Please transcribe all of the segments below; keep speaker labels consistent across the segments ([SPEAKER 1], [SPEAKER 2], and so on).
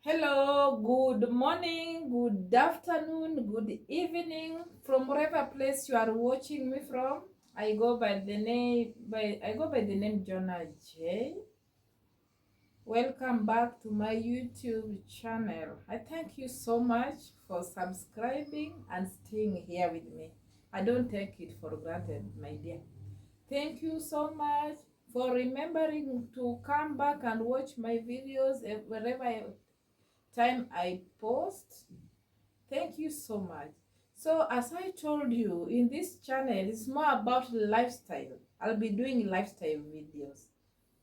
[SPEAKER 1] Hello, good morning, good afternoon, good evening from wherever place you are watching me from. I go by the name Jonah J. Welcome back to my YouTube channel. I thank you so much for subscribing and staying here with me. I don't take it for granted, my dear. Thank you so much for remembering to come back and watch my videos wherever time I post. Thank you so much. So as I told you, in this channel, it's more about lifestyle. I'll be doing lifestyle videos.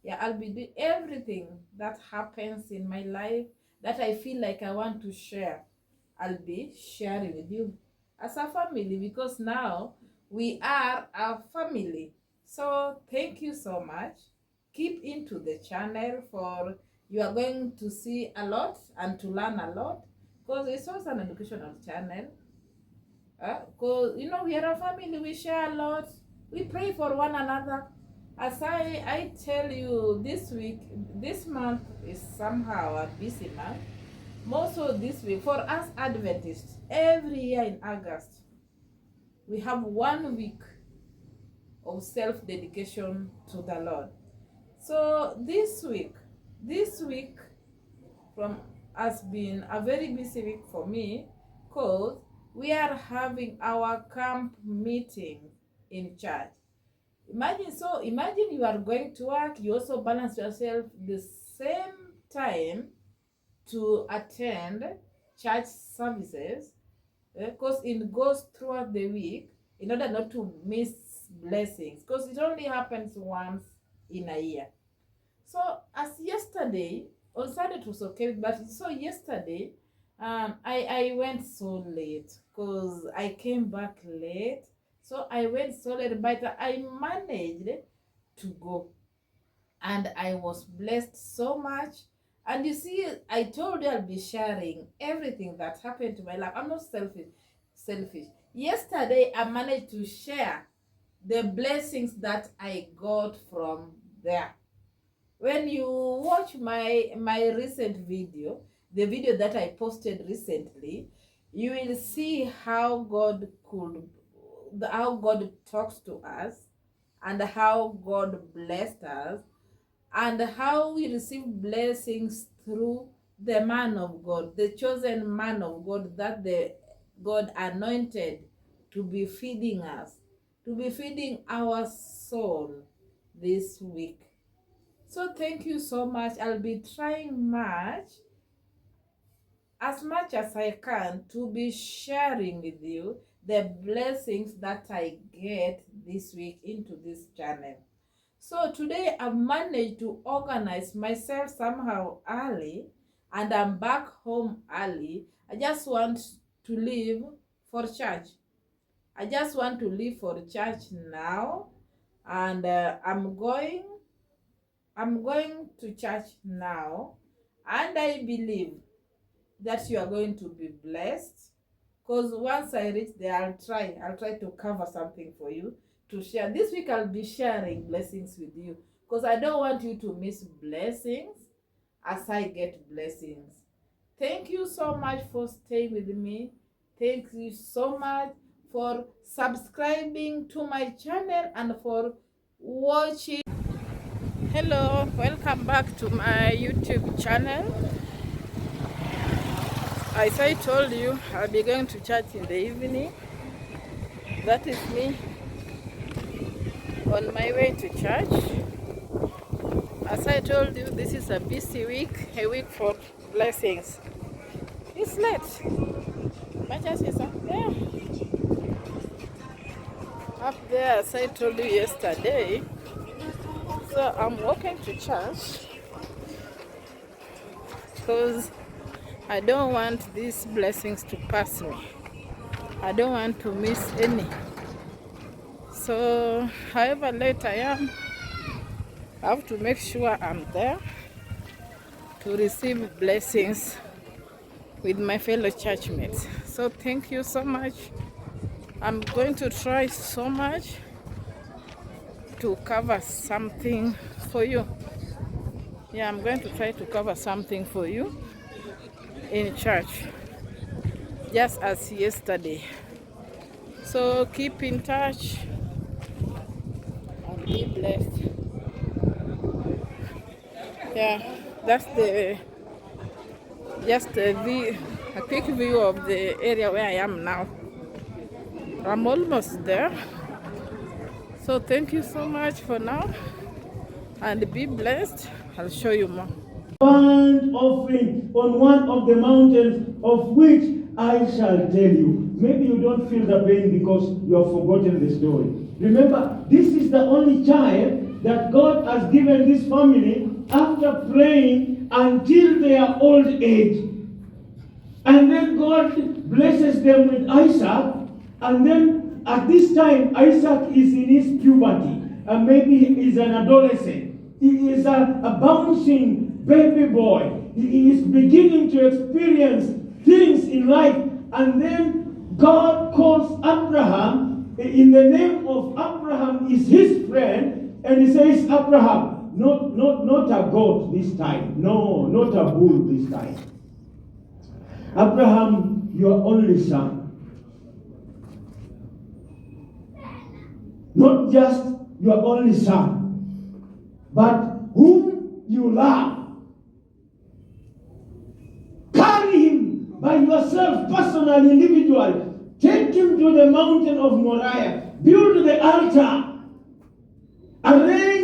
[SPEAKER 1] Yeah, I'll be doing everything that happens in my life that I feel like I want to share. I'll be sharing with you as a family, because now we are a family. So thank you so much. Keep into the channel, for you are going to see a lot and to learn a lot, because it's also an educational channel. Because we are a family, we share a lot, we pray for one another. As I tell you, this month is somehow a busy month. More so this week for us Adventists. Every year in August, we have 1 week of self-dedication to the Lord. So this week from has been a very busy week for me, because we are having our camp meeting in church. Imagine you are going to work, you also balance yourself the same time to attend church services, because it goes throughout the week, in order not to miss blessings, because it only happens once in a year. So as yesterday, on Sunday it was okay, but so yesterday, I went so late, because I came back late. So I went so late, but I managed to go, and I was blessed so much. And you see, I told you I'll be sharing everything that happened to my life. I'm not selfish. Yesterday, I managed to share the blessings that I got from there. When you watch my recent video, the video that I posted recently, you will see how God talks to us, and how God blessed us, and how we receive blessings through the man of God, the chosen man of God, that the God anointed to be feeding us, to be feeding our soul this week. So thank you so much. I'll be trying as much as I can, to be sharing with you the blessings that I get this week into this channel. So today I've managed to organize myself somehow early, and I'm back home early. I just want to leave for church. I just want to leave for church now, and I'm going to church now, and I believe that you are going to be blessed, because once I reach there, I'll try to cover something for you to share. This week I'll be sharing blessings with you, because I don't want you to miss blessings as I get blessings. Thank you so much for staying with me. Thank you so much for subscribing to my channel and for watching. Hello, welcome back to my YouTube channel. As I told you, I'll be going to church in the evening. That is me on my way to church. As I told you, this is a busy week, a week for blessings. It's late. My church is up there, as I told you yesterday. So I'm walking to church, because I don't want these blessings to pass me. I don't want to miss any. So however late I am, I have to make sure I'm there to receive blessings with my fellow churchmates. So thank you so much. I'm going to try so much to cover something for you. Yeah, I'm going to try to cover something for you. in church, just as yesterday. So keep in touch and be blessed. Yeah, that's just a quick view of the area where I am now. I'm almost there. So thank you so much for now, and be blessed. I'll show you more.
[SPEAKER 2] Burnt offering on one of the mountains, of which I shall tell you. Maybe you don't feel the pain because you have forgotten the story. Remember, this is the only child that God has given this family after praying until their old age. And then God blesses them with Isaac, and then at this time, Isaac is in his puberty, and maybe he is an adolescent. He is a bouncing baby boy. He is beginning to experience things in life, and then God calls Abraham, in the name of Abraham is his friend, and he says, Abraham, not a goat this time. No, not a bull this time. Abraham, your only son. Not just your only son, but whom you love. Carry him by yourself, personal, individual. Take him to the mountain of Moriah. Build the altar. Arrange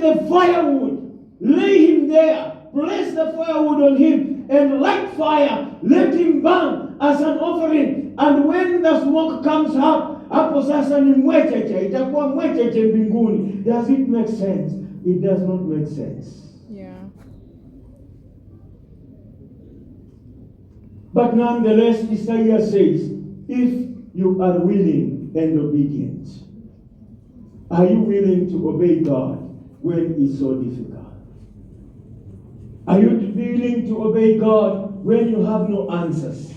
[SPEAKER 2] the firewood. Lay him there. Place the firewood on him and light fire. Let him burn as an offering. And when the smoke comes up, hapo sasa ni mwecheche, itakuwa mwecheche mbinguni. Does it make sense? It does not make sense.
[SPEAKER 1] Yeah.
[SPEAKER 2] But nonetheless, Isaiah says, if you are willing and obedient, are you willing to obey God when it's so difficult? Are you willing to obey God when you have no answers?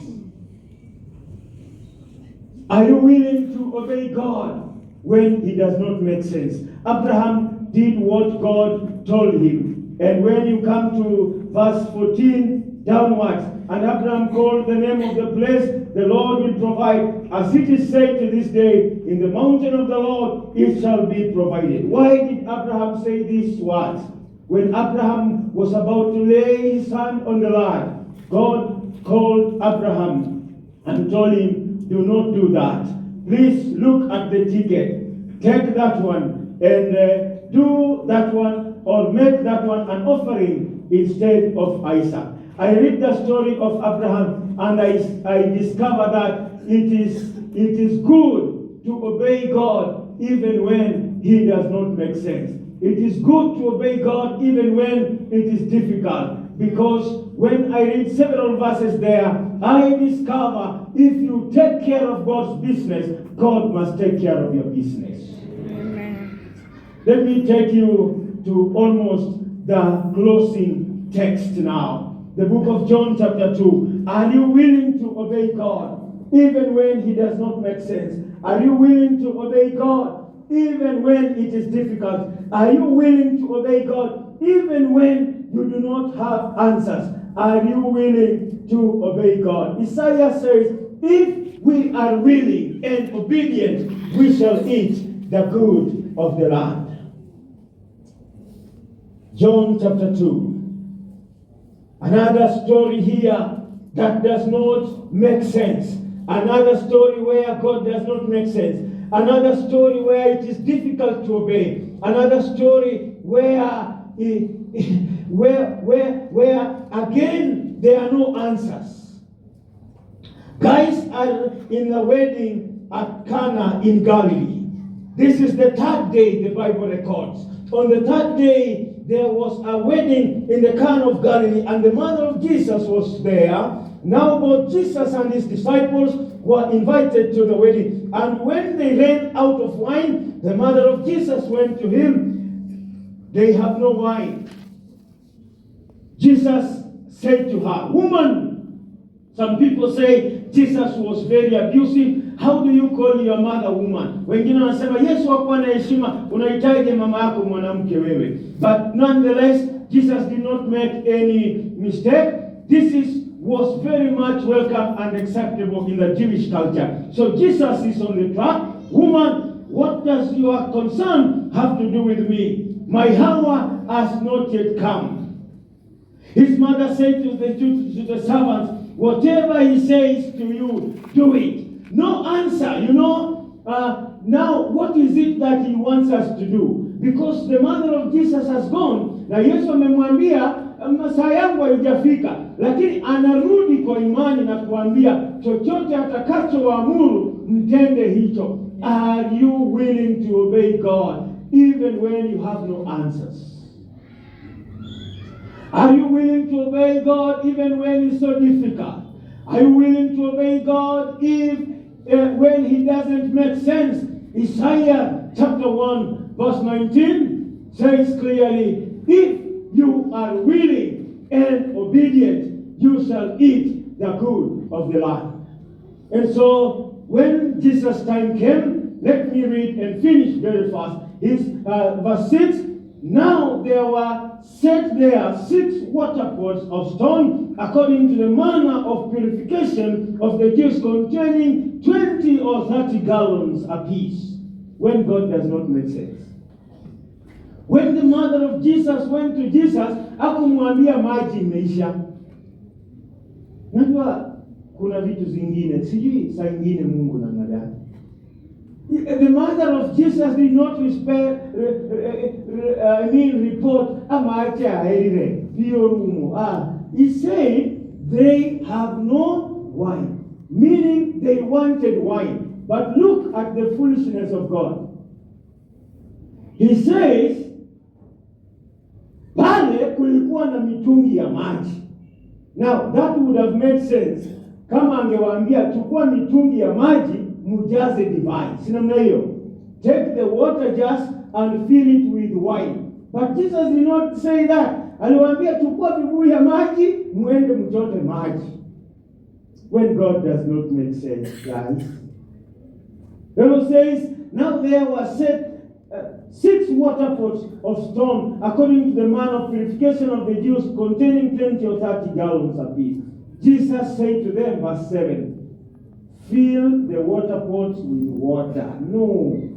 [SPEAKER 2] Are you willing to obey God when it does not make sense? Abraham did what God told him. And when you come to verse 14 downwards, and Abraham called the name of the place, the Lord will provide. As it is said to this day, in the mountain of the Lord it shall be provided. Why did Abraham say these words? When Abraham was about to lay his hand on the lad, God called Abraham and told him, do not do that. Please look at the ticket. Take that one and do that one, or make that one an offering instead of Isaac. I read the story of Abraham, and I discover that it is good to obey God even when he does not make sense. It is good to obey God even when it is difficult, because when I read several verses there, I discover if you take care of God's business, God must take care of your business.
[SPEAKER 1] Amen.
[SPEAKER 2] Let me take you to almost the closing text now. The book of John chapter 2. Are you willing to obey God even when he does not make sense? Are you willing to obey God even when it is difficult? Are you willing to obey God even when you do not have answers? Are you willing to obey God? Isaiah says, if we are willing and obedient, we shall eat the good of the land. John chapter 2. Another story here that does not make sense. Another story where God does not make sense. Another story where it is difficult to obey. Another story where again there are no answers. Guys are in the wedding at Cana in Galilee. This is the third day, the Bible records. On the third day, there was a wedding in the Cana of Galilee, and the mother of Jesus was there. Now both Jesus and his disciples were invited to the wedding. And when they ran out of wine, the mother of Jesus went to him. They have no wine. Jesus said to her, woman, some people say Jesus was very abusive. How do you call your mother woman? Wengine wanasema Yesu hakuwa na heshima, unahitaji mama yako mwanamke wewe. But nonetheless, Jesus did not make any mistake. was very much welcome and acceptable in the Jewish culture. So Jesus is on the track. Woman, what does your concern have to do with me? My hour has not yet come. His mother said to the servants, whatever he says to you, do it. No answer, now what is it that he wants us to do? Because the mother of Jesus has gone. Na Yesu amemwambia masaa yangu haijafika, lakini anarudi kwa imani na kuambia chochote atakachowaamuru mtende hicho. Are you willing to obey God even when you have no answers? Are you willing to obey God even when it's so difficult? Are you willing to obey God when he doesn't make sense? Isaiah chapter 1 verse 19 says clearly, if you are willing and obedient, you shall eat the good of the land. And so when Jesus' time came, let me read and finish very fast. His verse 6, now there were set there 6 water pots of stone according to the manner of purification of the Jews, containing 20 or 30 gallons apiece. When God does not make sense. When the mother of Jesus went to Jesus, hakumwambia maji imeisha. Najua kuna vitu zingine, sijui saa ingine Mungu namna gani. The mother of Jesus did not report amache aire biorumo. He said they have no wine, meaning they wanted wine. But look at the foolishness of God. He says pale kulikuwa na mitungi ya maji. Now that would have made sense kama angewaambia chukua mitungi ya maji mujaze divai. Si namna hiyo. Take the water jars and fill it with wine. But Jesus did not say that. Aliwaambia chukua vibuyu ya maji muende mchote maji. When God does not make sense, guys. The Bible says, now there were set 6 water pots of stone according to the manner of purification of the Jews, containing 20 or 30 gallons apiece. Jesus said to them, verse 7, fill the water pots with water. No,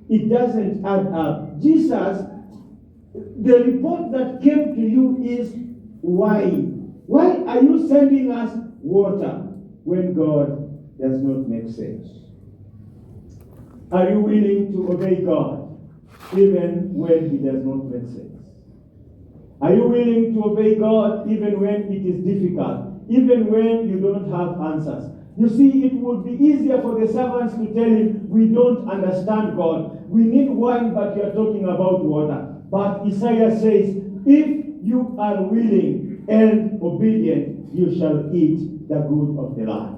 [SPEAKER 2] it doesn't add up. Jesus, the report that came to you is wine. Why are you sending us water when God does not make sense? Are you willing to obey God even when he does not make sense? Are you willing to obey God even when it is difficult, even when you don't have answers? You see, it would be easier for the servants to tell him, we don't understand God. We need wine, but you are talking about water. But Isaiah says, if you are willing and obedient, you shall eat the good of the land.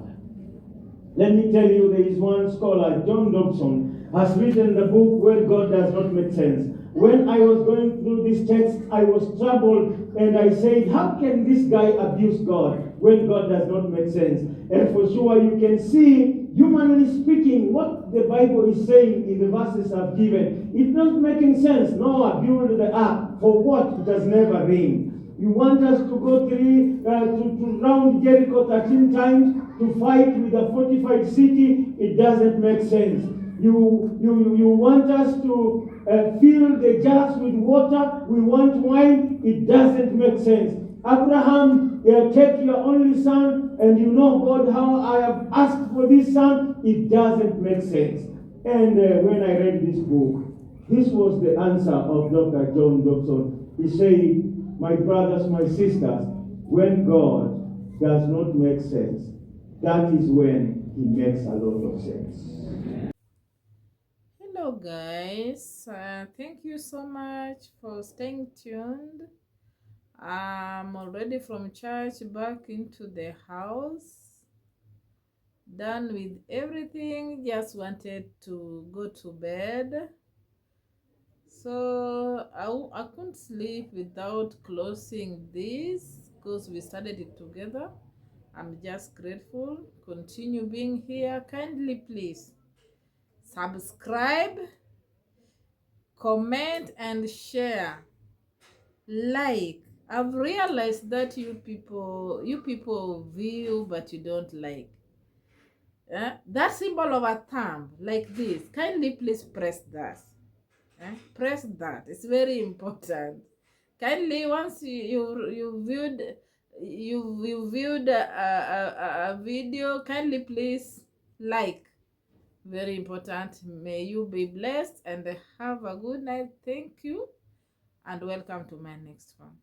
[SPEAKER 2] Let me tell you, there is one scholar, John Dobson, has written the book Where God Does Not Make Sense. When I was going through this text, I was troubled, and I said, how can this guy abuse God when God does not make sense? And for sure, you can see, humanly speaking, what the Bible is saying in the verses I've given. It's not making sense. Noah built the ark. For what? It has never rained. You want us to go to round Jericho 13 times to fight with a fortified city? It doesn't make sense. You want us to fill the jars with water? We want wine? It doesn't make sense. Abraham, take your only son, and you know, God, how I have asked for this son. It doesn't make sense. And when I read this book, this was the answer of Dr. John Dobson. He said, my brothers, my sisters, when God does not make sense, that is when he makes a lot of sense.
[SPEAKER 1] Hello guys, thank you so much for staying tuned. I'm already from church, back into the house, done with everything, just wanted to go to bed. So I couldn't sleep without closing this because we started it together. I'm just grateful. Continue being here. Kindly please subscribe, comment and share, like I've realized that you people view but you don't like. That symbol of a thumb like this, kindly please press that. Press that. It's very important. Kindly, once you viewed a video, kindly please like. Very important. May you be blessed and have a good night. Thank you and welcome to my next one.